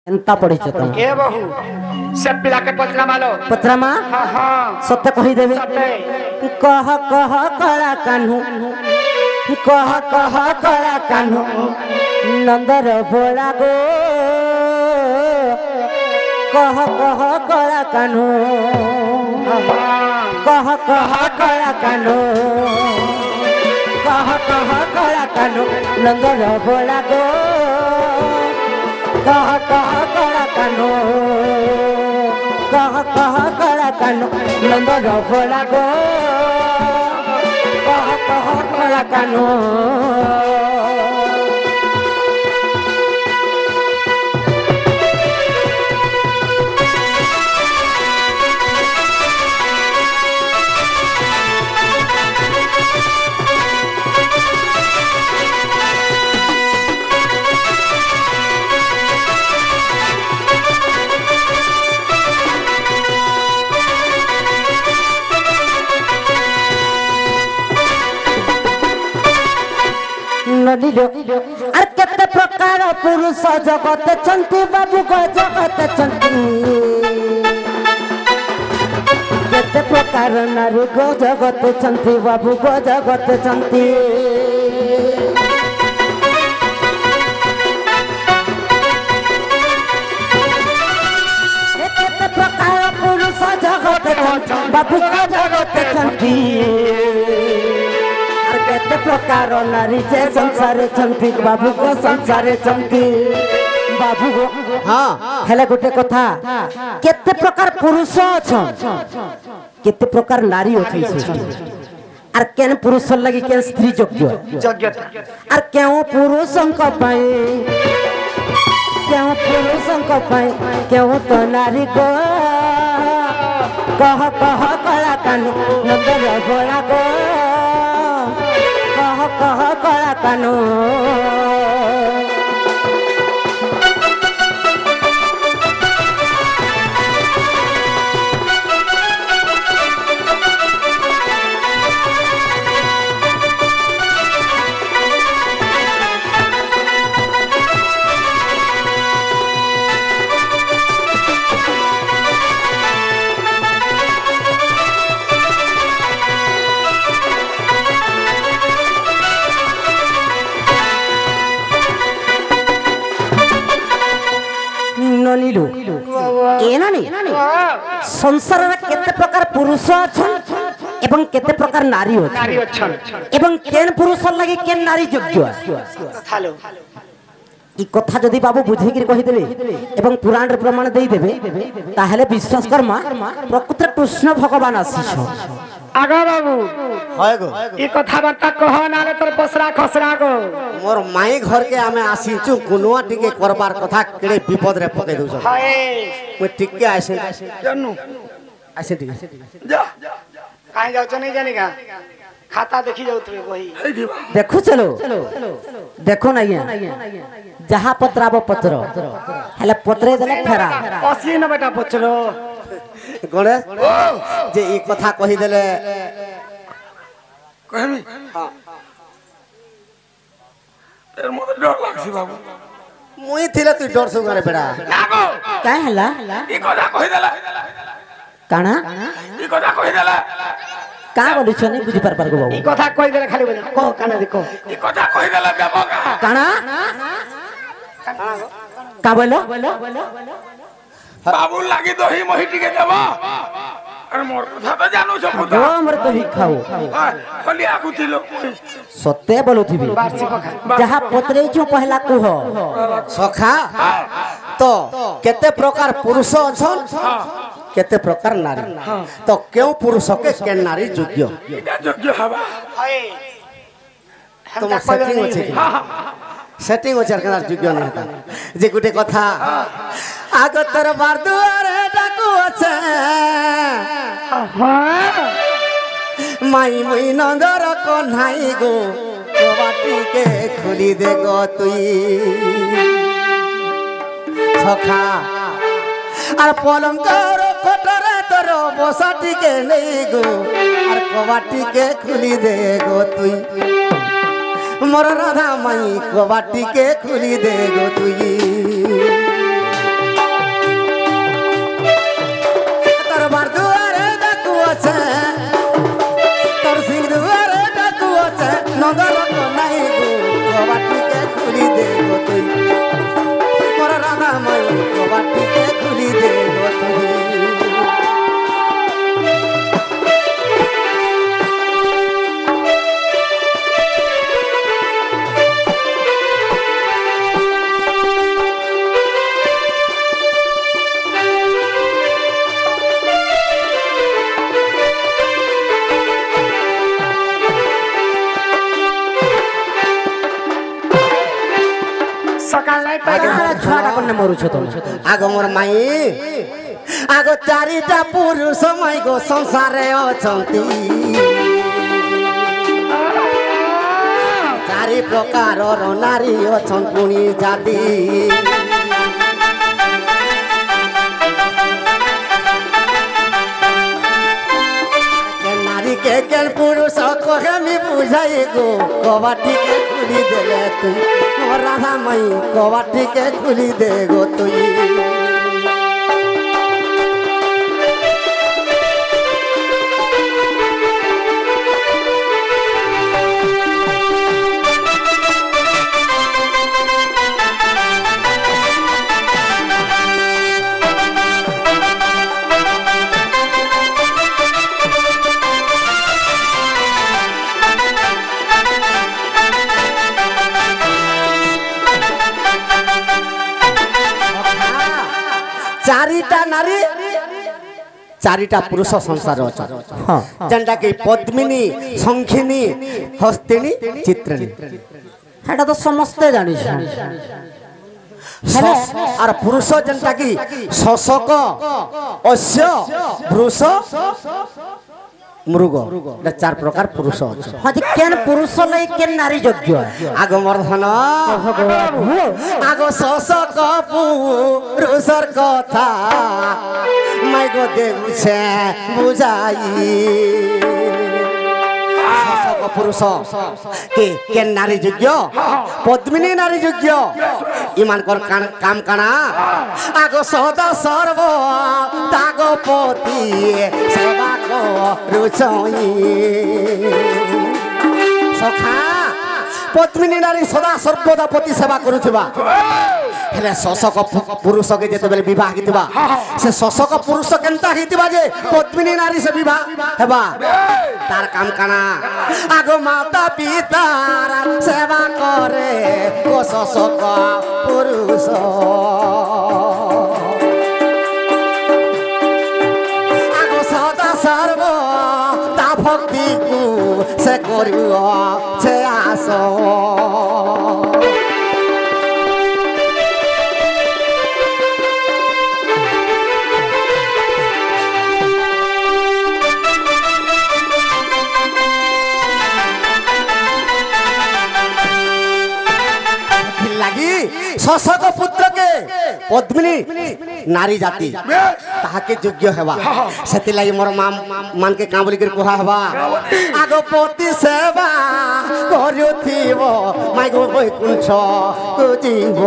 एंता पढ़ी छ तुम के बहु से पिला के पचरा मालो पत्रमा हां हां सत्य कहि देबे सत्य कह कह कला कान्हू कह कह कला कान्हू नंदर बोला गो कह कह कला कान्हू कह कह कला कान्हू कह कह कला कान्हू नंदर बोला गो कह कह कला कान्हू कह कह कला कान्हू नंदर बोला गो कह कह कला कान्हू अरे केते प्रकार पुरुष जगत चंती बाबू को जगत चंती केते प्रकार नारी को जगत चंती बाबू को जगत चंती केते प्रकार पुरुष जगत चंती बाबू को जगत चंती केते प्रकार नारी से संसार चंती बाबू को संसार चंती बाबू को हाँ हेले गोटे कथा केते प्रकार पुरुष अछन केते प्रकार नारी अछि सृष्टि आर केन पुरुष लगी केन स्त्री योग्य योग्यता आर केउ पुरुषंक पई केउ पुरुषंक पई केउ तो नारी को कह कह कला कान्हू नंदर बोला गो कह कह कला कान्हू नीलू ए नानी संसार रे केते प्रकार पुरुष अछन एवं केते प्रकार नारी अछन एवं केन पुरुष लागि केन नारी योग्य हेलो ई कथा जदी बाबू बुझे कि कहि देबे एवं पुराण रे प्रमाण देई देबे ताहेले विश्वास कर्मा प्रकृत कृष्ण भगवान आसीछ आगा बाबू হয় গো ई कथा बार्ता कह नाले तोर बसरा खसरा गो मोर माई घर के आमे आसीचु गुनुआ टिके करबार कथा केड़े विपद रे पके दउछ हाय मैं टिके आसे जन्नू आसे टिके जा काहे जाउछ नहीं जानी का खाता देखि जाउतबे वही देखो चलो देखो ना जहा पत्राबो पत्र हेले पत्रे देले फेरा पसी न बेटा पचलो गणेश जे ई कथा कहि देले कहमी हां तेर मोर डर लागसी बाबू मुई थिले तू डर सु करे बेटा नागो काय हला ई कथा कहि देला काना ई कथा कहि देला का बोलु छनी बुझी पार पार गो बाबू ई कथा कहि देला खाली बोल को काना देखो ई कथा कहि देला देबो का काना का बोलो बाबू लागी दही मही टिके देबो अरे मोर कथा तो जानो छ पुता हमर तो ही खाओ खाली आगु थिलो सत्य बोलुथिबी जहा पत्रे छु पहला कुह सखा तो केते प्रकार पुरुष अछन केते प्रकार नारी तो केउ पुरुष के के नारी योग्य योग्य हवा हाय तुम सेटिंग होछे सेटिंग होछे के योग्य नहीं था जे गुटे कथा आग तर बार दुआरे डाकू আছে माई मुई नंदर कन्हाई गो कबाटी के खुली दे गो तुई सखा আর পলঙ্কর কোটরে তোর বসাটিকে নেই গো আর কবাটিকে খুলি দে গো তুই मोर राधा माई कबाटी के खुली दे गो तुई মরুছ তুমি আগ মোর মাই আগ চারিটা পুরুষ মাই গো সংসারে অছন্তি চারি প্রকারর নারী অছন পুনি জাতি নারীকে কেন পুরুষ কহেমি বুঝাই গো কবাটিকে খুলি দেলে তুই রাধা মাই কবাটিকে খুলি দে গো তুই চারিটা নারী চারিটা পুরুষ সংসার অছন যেটা কি পদ্মিনী শঙ্খিনী হস্তিনী চিত্রিণী এটা তো সমস্তে জানিস আর পুরুষ যেটা কি শশক অশ্ব বৃষ মৃগ এটা চার প্রকার পুরুষ আছে হ্যাঁ কেন পুরুষ লাই কেন নারী যোগ্য আগ মর্ধন আগ শশক পুরুষর কথা মাই গো দেউছে বুঝাই শশক পুরুষ কে কেন নারী যোগ্য পদ্মিনী নারী যোগ্য ইমানকর কাম কানা আগ সদা সর্ব তাগ পতি সেবা করুছই সখা পদ্মিনী নারী সদা সর্বদা পতি সেবা করুথিবা হেলে শশক পুরুষকে যেতবেলে বিবাহ হইতিবা সে শশক পুরুষ কেনতা হইতিবা যে পদ্মিনী নারী সে বিবাহ হেবা তার কাম কানা আগ মাতা পিতার সেবা করে ও শশক পুরুষ আগ সদা সর্ব তা ভক্তি সে করিব সে আস শশক পুত্রকে পদ্মিনী নারী জাতি তাহাকে যোগ্য হেবা সেতিলাগি মোর মানকে কাঁ বলি করে কুহা হেবা আগ পতি সেবা করুথিব মাই গো বৈকুণ্ঠ খুঁজিব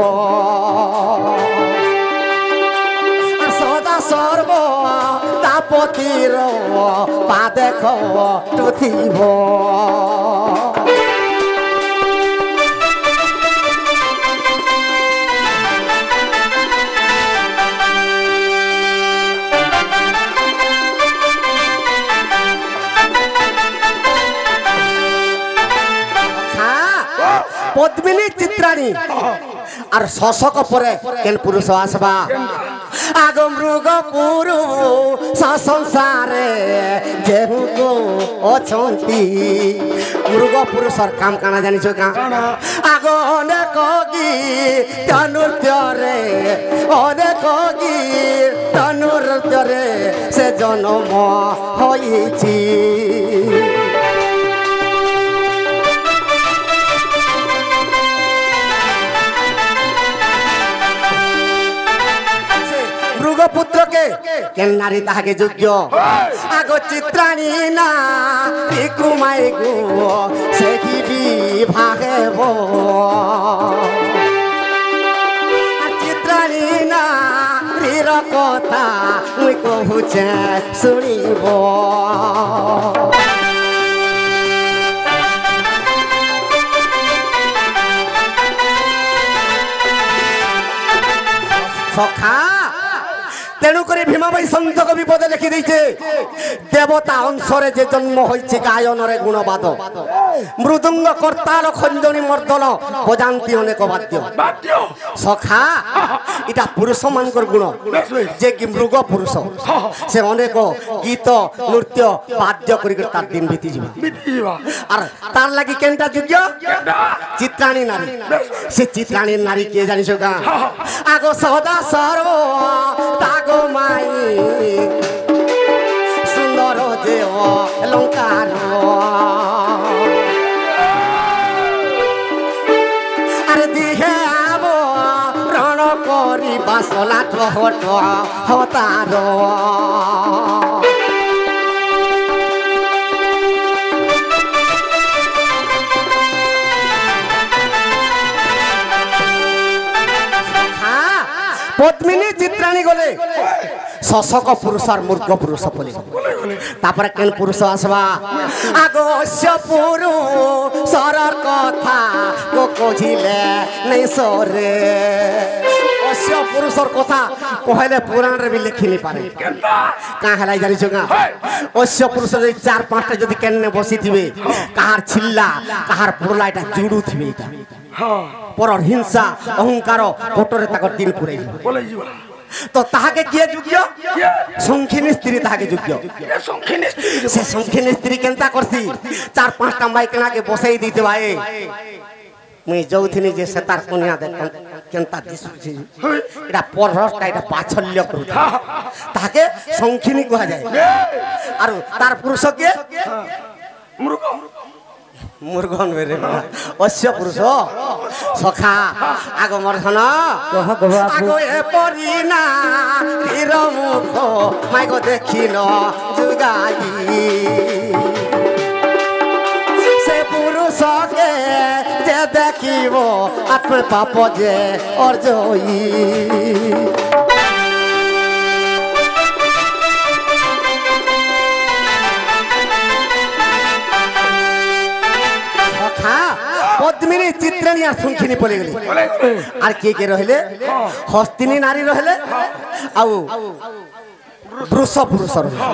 সদা সর্ব তাপতির পা দেখ টুথিব পদ্মিনী চিত্রাণী আর শশক পরে কেন পুরুষ আসবা আগ মৃগ পুরু সংসারে যেহু অছন্তি মৃগ পুরুষর কাম কানা জানিছ কা আগ অনেক গীত নৃত্যরে অনেক গীত নৃত্যরে সে জন্ম হয়েছি পুত্রকে কেন নারী তাহাকে যোগ্য আগ চিত্রাণী না কুমাই গো সে কি বিভাগে চিত্রাণী না কথা মুই কহুছে শুনিব সখা তেণুকরি ভীমাবাই সন্ত কবি পদে লিখি দিয়েছে দেবতা অংশরে যে জন্ম হয়েছে গায়নরে গুণবাদ মৃদুঙ্গ কর্তাল খঞ্জনী মর্দল বজান্তি অনেক বাদ্য সখা এটা পুরুষ মানকর গুণ যে কি মৃগ পুরুষ সে অনেক গীত নৃত্য বাদ্য করি তার দিন বিতি যাবে আর তার লাগি কেনটা যোগ্য চিত্রাণী নারী সে চিত্রাণীর নারী কে জানিস গা আগো সদা সর্ব তাগো মাই সুন্দর দেও অলঙ্কার আর দিহে আব রণ করি বাসনা হট হতার পদ্মিনী চিত্রাণী গলে শশক পুরুষ আর মূর্খ পুরুষ বলে তারপরে কেন পুরুষ আসবা আগস্য পুরুষর কথা কহিলে নেই সরে অশ্য পুরুষর কথা কহিলে পুরাণরে বি লেখিনি পারে কাঁ হেলাই জানিছ গা অশ্য পুরুষ যদি 4-5টা যদি কেনে বসিথিবে কাহার ছিল্লা কাহার পুরলা এটা জুড়ু থিবে এটা পরর হিংসা অহংকার কোটরে তাকর দিন পুরে তো তাহাকে কিয়ে যোগ্য সংখিনী স্ত্রী তাহাকে যোগ্য সে সংখিনী স্ত্রী কেনতা করছি 4-5টা মাইকনাকে বসাই দিতে ভাই মুই যৌথিনী যে সে তার কন্যা দেখ কেনতা দিশুছি এটা পররসটা এটা বাছল্য করু তাহাকে সংখিনী কুহা যায় আর তার পুরুষকে মৃগ মুরগন বেরে অশ্য পুরুষ সখা আগ মর্ধন আগ এ পরি না তীর মুখ মাইগ দেখিল যুগাই সে পুরুষকে যে দেখিব আত্ম পাপ যে অর্জয়ী পদ্মিনী চিত্রাণী আর সংখিনী পলে গেলি আর কে কে রহিলে হস্তিনী নারী রহিলে আউ বৃষ পুরুষ রহিলে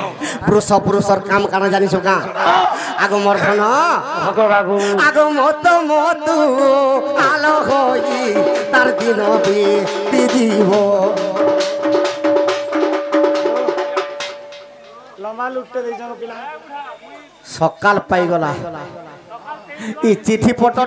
বৃষ পুরুষর কাম কানা জানিছ গা আগ মর্ধন আগ মত মতু আলো হই তার দিন বিতি দিব লম্বা লুটতে দেইজন পিলা সকাল পাইগলা ই চিঠি পটটা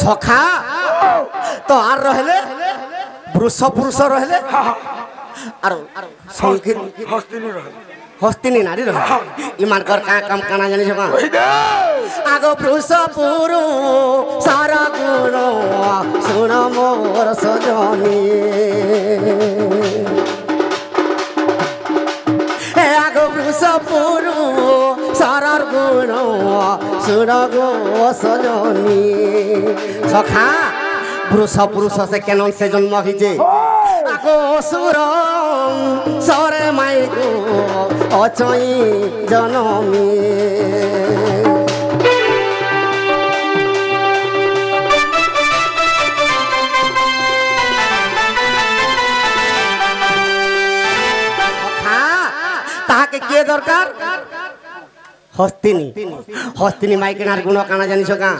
সখা তো আর রহলে বৃষ পুরুষ রহলে আর হস্তিনী নারী রহলে ইমানকর কাম কানা জানিছ মা আগ বৃষ পুরুষ সারা গুণ শুণ মোর সজনী আগ বৃষ পুরুষ সারার গুণ শুণ গো সজনী সখা বৃষ পুরুষ সে কেন সে জন্ম হয়েছে আগো সুর সরে মাই গো অচই জনমী তাহাকে কে দরকার হস্তিনী হস্তিনী মাইকেনার গুণ কানা জানিছ গা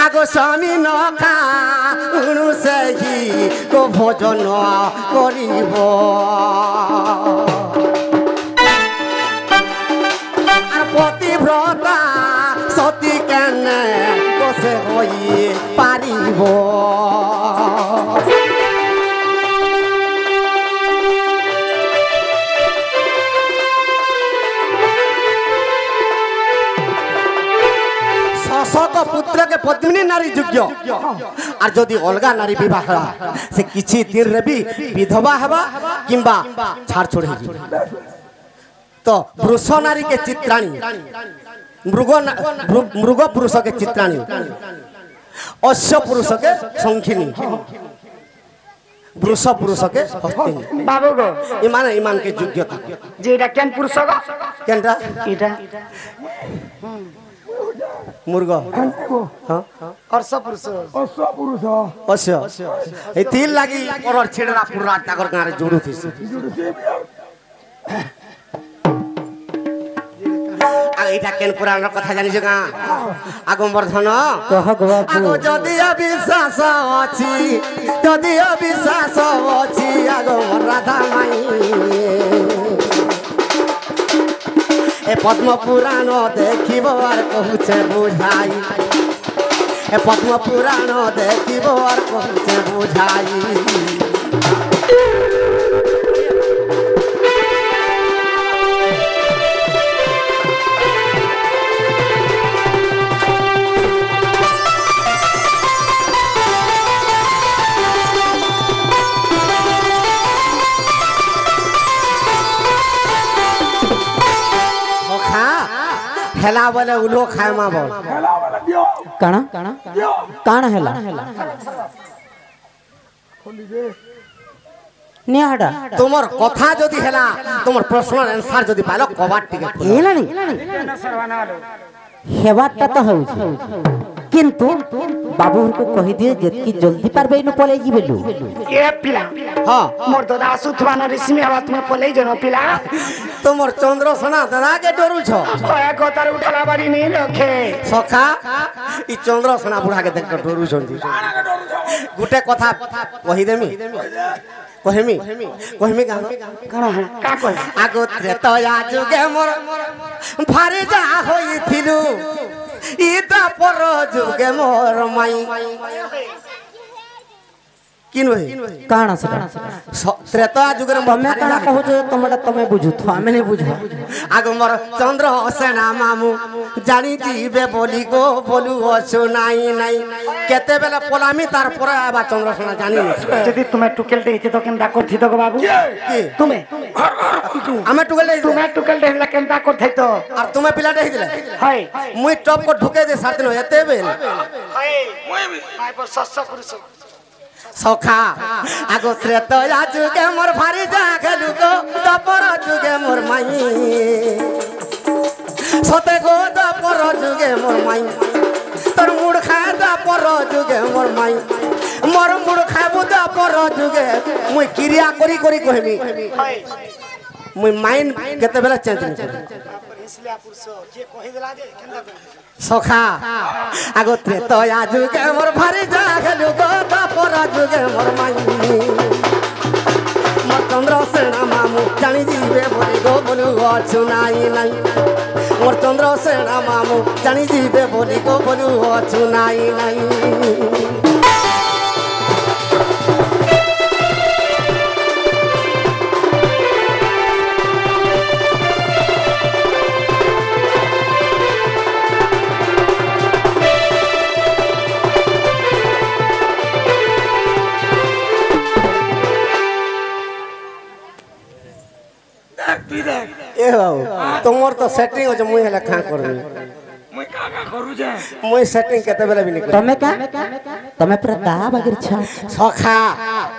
আগো স্বামী নখা উণু সেই গো ভোজন করিব আর পতিব্রতা সতী কেনে বসে হই পারিব পুত্রকে পদ্মিনী নারী যোগ্য আর যদি অলগা নারী বিবাহ হেবা সে কিছু দিন রে বি বিধবা হেবা কিংবা ছাড় ছড় হয়ে তো পুরুষ নারী কে চিত্রাণী মৃগ পুরুষ কে চিত্রাণী অশ্ব পুরুষ কে সংখিনী পুরুষ পুরুষ কে হস্তিনী বাবু গো ইমান কে যোগ্যতা যে এটা কেন পুরুষ গো কেনটা এটা মুর্গ হর্ষ পুরুষ অশ্ব এই তিল লাগি পরর ছেড়া পুরা তাকর গাঁরে জুড়ু থিস এইটা কেন পুরাণের কথা জানিছ গা আগমবর্ধন আগো যদি অবিশ্বাস অছি যদি অবিশ্বাস অছি আগমর রাধা মাই এ পদ্ম পুরাণ দেখিব আর কহুছে বুঝাই এ পদ্ম পুরাণ দেখিব আর কহুছে বুঝাই হেলা বলে উলো খায় মা বল কাଣା কাଣା হেলা নিয়াডা তোমার কথা যদি হেলা তোমার প্রশ্নের आंसर যদি পাইলো কবার টিকে হেলানি হেবারটা তো হউছে কিন্তু বাবুকে কহি দিয়ে যেতকি জলদি পারবে ইনো পলাই জিবেলু এ পিলা হ্যাঁ মোর দাদা আসুথবান ঋষি হবা তুমি পলাই জন পিলা তোমার চন্দ্র সোনা দাদা কে ডরুছ ওয়া কথার উঠলা বাড়ি নেই রখে সখা ই চন্দ্র সোনা বুড়া কে দেখ ডরুছ গুটে কথা কহি দেমি কহিমি কহিমি কানা কা কই আগো ত্রেতয়া যুগে মোর ভারে যা হইছিলু ইতা পর যুগে মোর মাই কিন ভাই কাଣା সেটা ত্রেতয়া যুগের তুমি কাଣା কହୁଛ তোমটা তুমি বুঝুথ আমি নাই বুঝবা আগ মোর চন্দ্র সেনা মামু জানি দিবে বলি গো বলু অছু নাই নাই কেতে বেলা পলামি তারপরে আবার চন্দ্র সেনা জানি যদি তুমি টুকেল দেইতে তো কেনটা করথি তো গো বাবু কি তুমি আমি টুকেল তুমি টুকেল দেইলা কেনটা করথি তো আর তুমি পিলাটা হিদিলে হাই মুই টপ को ঢুকে দে সাথে ন এতে বেল হাই মই হাই पर सस्ता पुरुष সখা আগো ত্রেতয়া যুগে মোর ভারি যা খেলু গো দপর যুগে মোর মাই সতে গো দপর যুগে মোর মাই তোর মুড় খায় দপর যুগে মোর মাই মোর মুড় খাইবু দপর যুগে মুই ক্রিয়া করি করি কহিমি হাই মুই মাইন্ড কেতে বেলা চেঞ্জ নি इसलिए पुरुष जे कहि देला जे केनटा সখা আগো ত্রেতয়া যুগে মোর ভারি যা খেলু গো দপর যুগে মোর মাই মোর চন্দ্র সেনা মামু জানি দিবে বলি গো বলু অছু নাই নাই মোর চন্দ্র সেনা মামু জানি দিবে বলি গো বলু অছু নাই নাই এ বাবু তোমার তো সেটিং আছে মুই হেলা খাঁ করবি মই কাকা কरू যে মুই সেটিং কেতে বেলা বিনি তুমি কা তুমি পুরা দা বাগির ছা সখা